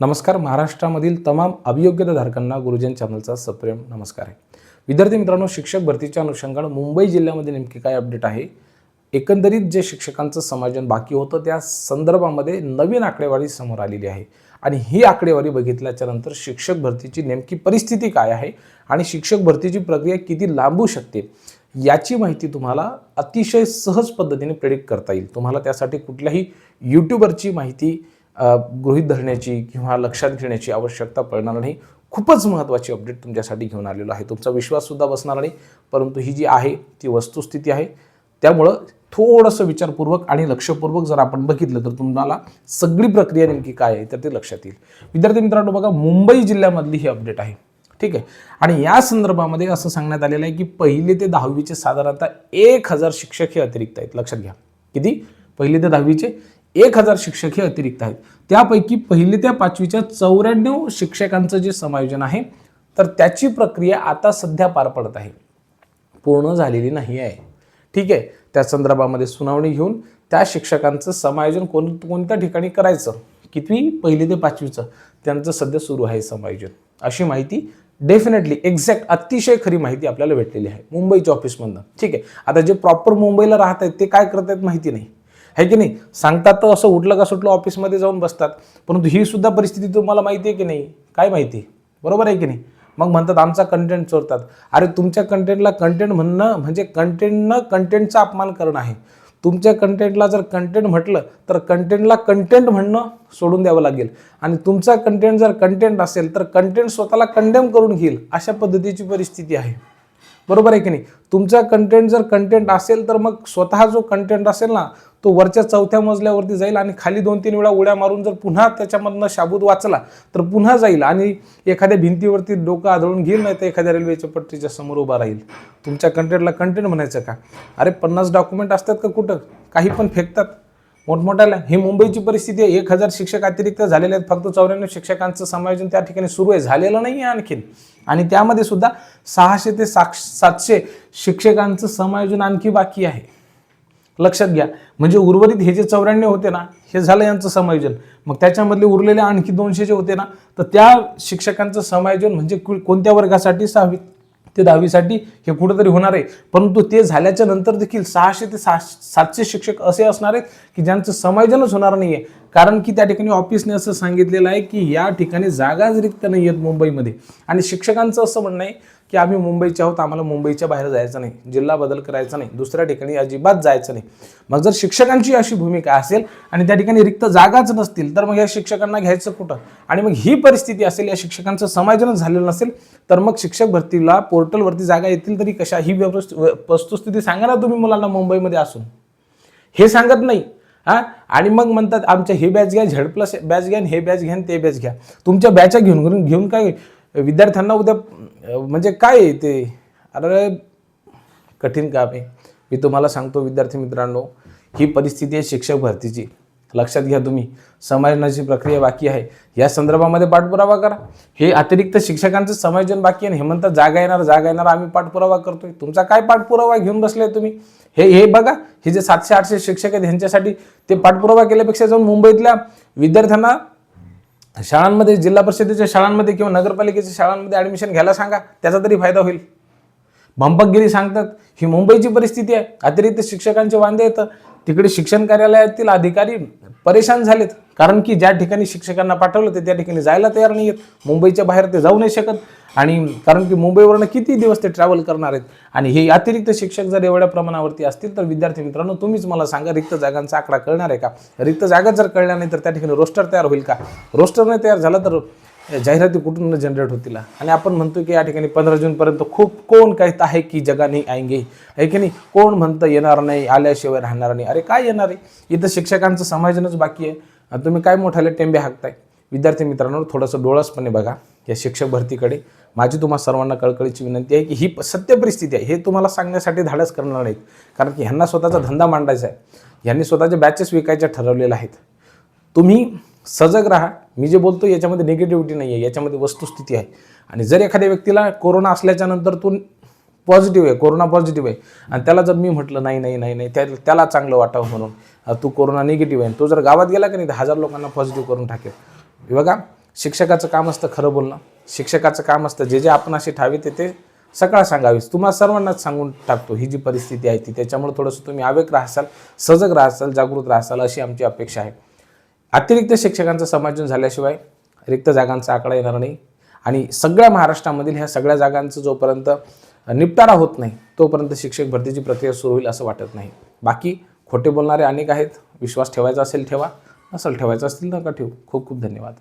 नमस्कार. महाराष्ट्रामधील तमाम अभियोग्यताधारकांना गुरुजन चॅनलचा सप्रेम नमस्कार आहे. विद्यार्थी मित्रांनो, शिक्षक भरतीच्या अनुषंगाने मुंबई जिल्ह्यामध्ये नेमकी काय अपडेट आहे, एकंदरीत जे शिक्षकांचं समायोजन बाकी होतं त्या संदर्भामध्ये नवीन आकडेवारी समोर आलेली आहे. आणि ही आकडेवारी बघितल्याच्या नंतर शिक्षक भरतीची नेमकी परिस्थिती काय आहे आणि शिक्षक भरतीची प्रक्रिया किती लांबू शकते याची माहिती तुम्हाला अतिशय सहज पद्धतीने प्रेडिक्ट करता येईल. तुम्हाला त्यासाठी कुठल्याही यूट्यूबरची माहिती गृहीत धरण्याची किंवा लक्षात घेण्याची आवश्यकता पडणार नाही. खूपच महत्त्वाची अपडेट तुमच्यासाठी घेऊन आलेलो आहे. तुमचा विश्वाससुद्धा बसणार नाही, परंतु ही जी आहे ती वस्तुस्थिती आहे. त्यामुळं थोडंसं विचारपूर्वक आणि लक्षपूर्वक जर आपण बघितलं तर तुम्हाला सगळी प्रक्रिया नेमकी काय आहे तर ते लक्षात येईल. विद्यार्थी मित्रांनो, बघा, मुंबई जिल्ह्यामधली ही अपडेट आहे, ठीक आहे. आणि या संदर्भामध्ये असं सांगण्यात आलेलं आहे की 1ली ते 10वीचे साधारणतः 1000 शिक्षक हे अतिरिक्त आहेत. लक्षात घ्या, किती? 1ली ते 10वीचे 1000 शिक्षक हे अतिरिक्त आहेत. त्यापैकी 1ली ते 5वीच्या 94 शिक्षकांचं जे समायोजन आहे तर त्याची प्रक्रिया आता सध्या पार पडत आहे, पूर्ण झालेली नाही आहे, ठीक आहे. त्या संदर्भामध्ये सुनावणी घेऊन त्या शिक्षकांचं समायोजन कोणत्या ठिकाणी करायचं, कितवी 1ली ते 5वीचं त्यांचं सध्या सुरू आहे समायोजन, अशी माहिती डेफिनेटली एक्झॅक्ट अतिशय खरी माहिती आपल्याला भेटलेली आहे मुंबईच्या ऑफिसमधनं, ठीक आहे. आता जे प्रॉपर मुंबईला राहत आहेत ते काय करत आहेत माहिती नाही, है की नाही. सांगतात तर असं उठलं का सुटलं ऑफिसमध्ये जाऊन बसतात, परंतु ही सुद्धा परिस्थिती तुम्हाला माहिती आहे की नाही, काय माहिती, बरोबर आहे की नाही. मग म्हणतात आमचा कंटेंट चोरतात. अरे तुमच्या कंटेंटला कंटेंट म्हणणं म्हणजे कंटेंटचा अपमान करणं आहे. तुमच्या कंटेंटला जर कंटेंट म्हटलं तर कंटेंटला कंटेंट म्हणणं सोडून द्यावं लागेल. आणि तुमचा कंटेंट जर कंटेंट असेल तर कंटेंट स्वतःला कंडेम करून घेईल, अशा पद्धतीची परिस्थिती आहे, बरोबर आहे की नाही. तुमचा कंटेंट जर कंटेंट असेल तर मग स्वतः जो कंटेंट असेल ना तो वरच्या 4थ्या मजल्यावरती जाईल आणि खाली 2-3 वेळा उड्या मारून जर पुन्हा त्याच्यामधनं शाबूत वाचला तर पुन्हा जाईल आणि एखाद्या भिंतीवरती डोकं आदळून घेईल, नाही तर एखाद्या रेल्वेच्या पट्टीच्या समोर उभा राहील. तुमच्या कंटेंटला कंटेंट म्हणायचं का? अरे 50 डॉक्युमेंट असतात का कुठं, काही पण फेकतात मोठमोठ्याला. ही मुंबईची परिस्थिती आहे. 1000 शिक्षक अतिरिक्त झालेले आहेत. फक्त 94 शिक्षकांचं समायोजन त्या ठिकाणी सुरू आहे, झालेलं नाही आहे आणखीन. आणि त्यामध्ये सुद्धा 600 ते 700 शिक्षकांचं समायोजन आणखी बाकी आहे. लक्षात घ्या, म्हणजे उर्वरित हे जे 94 होते ना, हे झालं यांचं समायोजन. मग त्याच्यामधले उरलेले आणखी 200 जे होते ना, तर त्या शिक्षकांचं समायोजन म्हणजे कोणत्या वर्गासाठी, 6वी ते 10वीसाठी हे कुठंतरी होणार आहे. परंतु ते झाल्याच्या नंतर देखील 600 ते 700 शिक्षक असे असणार आहेत की ज्यांचं समायोजनच होणार नाही आहे. कारण की त्या ठिकाणी ऑफिसने असं सांगितलेलं आहे की या ठिकाणी जागाच रिक्त नाही आहेत मुंबईमध्ये. आणि शिक्षकांचं असं म्हणणं आहे की आम्ही मुंबईचे आहोत, आम्हाला मुंबईच्या बाहेर जायचं नाही, जिल्हा बदल करायचा नाही, दुसऱ्या ठिकाणी अजिबात जायचं नाही. मग जर शिक्षकांची अशी भूमिका असेल आणि त्या ठिकाणी रिक्त जागाच नसतील तर मग या शिक्षकांना घ्यायचं कुठं? आणि मग ही परिस्थिती असेल, या शिक्षकांचं समायोजनच झालेलं नसेल तर मग शिक्षक भरतीला पोर्टलवरती जागा येतील तरी कशा, ही वस्तुस्थिती सांगा ना तुम्ही मुलांना मुंबईमध्ये असून. हे सांगत नाही. आणि मग म्हणतात आमच्या हे बॅच घ्या, Z+ बॅच घ्या, हे बॅच घ्या, ते बॅच घ्या. तुमच्या बॅचा घेऊन काय विद्यार्थ्यांना उद्या म्हणजे काय ते, अरे कठीण काम आहे. मी तुम्हाला सांगतो विद्यार्थी मित्रांनो, ही परिस्थिती आहे शिक्षक भरतीची. लक्षात घ्या तुम्ही, समायोजनाची प्रक्रिया बाकी आहे. या संदर्भामध्ये पाठपुरावा करा. हे अतिरिक्त शिक्षकांचं समायोजन बाकी आहे. हे म्हणतात जागा येणार, आम्ही पाठपुरावा करतोय. तुमचा काय पाठपुरावा घेऊन बसले तुम्ही? हे बघा, हे जे 700-800 शिक्षक आहेत ह्यांच्यासाठी ते पाठपुरावा केल्यापेक्षा जाऊन मुंबईतल्या विद्यार्थ्यांना शाळांमध्ये, जिल्हा परिषदेच्या शाळांमध्ये किंवा नगरपालिकेच्या शाळांमध्ये ॲडमिशन घ्यायला सांगा, त्याचा तरी फायदा होईल. भंपकगिरी सांगतात. ही मुंबईची परिस्थिती आहे. अतिरिक्त शिक्षकांचे वांदे येतं. तिकडे शिक्षण कार्यालयातील अधिकारी परेशान झालेत, कारण की ज्या ठिकाणी शिक्षकांना पाठवलं ते त्या ठिकाणी जायला तयार नाही आहेत. मुंबईच्या बाहेर ते जाऊ नाही शकत. आणि कारण की मुंबईवरनं किती दिवस ते ट्रॅव्हल करणार आहेत. आणि हे अतिरिक्त शिक्षक जर एवढ्या प्रमाणावरती असतील तर विद्यार्थी मित्रांनो, तुम्हीच मला सांगा, रिक्त जागांचा आकडा कळणार आहे का? रिक्त जागा जर कळल्या नाही तर त्या ठिकाणी रोस्टर तयार होईल का? रोस्टर नाही तयार झाला तर जाहिराती कुठून जनरेट होतील? आणि आपण म्हणतो की या ठिकाणी 15 जूनपर्यंत खूप कोण कहत आहे की जगा नाही आएंगे, आहे की नाही. कोण म्हणतं येणार नाही, आल्याशिवाय राहणार नाही. अरे काय येणार आहे? इथं शिक्षकांचं समायोजनच बाकी आहे. तुम्ही काय मोठाले टेंबे हाकताय? विद्यार्थी मित्रांनो, थोडंसं डोळसपणे बघा या शिक्षक भरतीकडे. माझी तुम्हा सर्वांना कळकळीची विनंती आहे की ही सत्य परिस्थिती आहे. हे तुम्हाला सांगण्यासाठी धाडस करणार नाहीत, कारण की ह्यांना स्वतःचा धंदा मांडायचा आहे. ह्यांनी स्वतःचे बॅचेस विकायच्या ठरवलेल्या आहेत. तुम्ही सजग राहा. मी जे बोलतो याच्यामध्ये निगेटिव्हिटी नाही आहे, याच्यामध्ये वस्तुस्थिती आहे. आणि जर एखाद्या व्यक्तीला कोरोना असल्याच्या नंतर तो पॉझिटिव्ह आहे, कोरोना पॉझिटिव्ह आहे, आणि त्याला जर मी म्हटलं नाही त्याला चांगलं वाटावं म्हणून तू कोरोना निगेटिव्ह आहे, तो जर गावात गेला की नाही तर 1000 लोकांना पॉझिटिव्ह करून टाकेल. बघा, शिक्षकाचं काम असतं खरं बोलणं, शिक्षकाचं काम असतं जे आपण असे ठावे ते सकाळ सांगावीस. तुम्हाला सर्वांनाच सांगून टाकतो ही जी परिस्थिती आहे ती. त्याच्यामुळे थोडंसं तुम्ही आवेग राहाल, सजग राहाल, जागृत राहाल अशी आमची अपेक्षा आहे. अतिरिक्त शिक्षकांचं समायोजन झाल्याशिवाय रिक्त जागांचा आकडा येणार नाही आणि सगळ्या महाराष्ट्रामधील ह्या सगळ्या जागांचं जोपर्यंत निपटारा होत नाही तोपर्यंत शिक्षक भरतीची प्रक्रिया सुरू होईल असं वाटत नाही. बाकी खोटे बोलणारे अनेक आहेत. विश्वास ठेवायचा असेल ठेवा, नसेल ठेवायचा असतील नका ठेवू. खूप खूप धन्यवाद.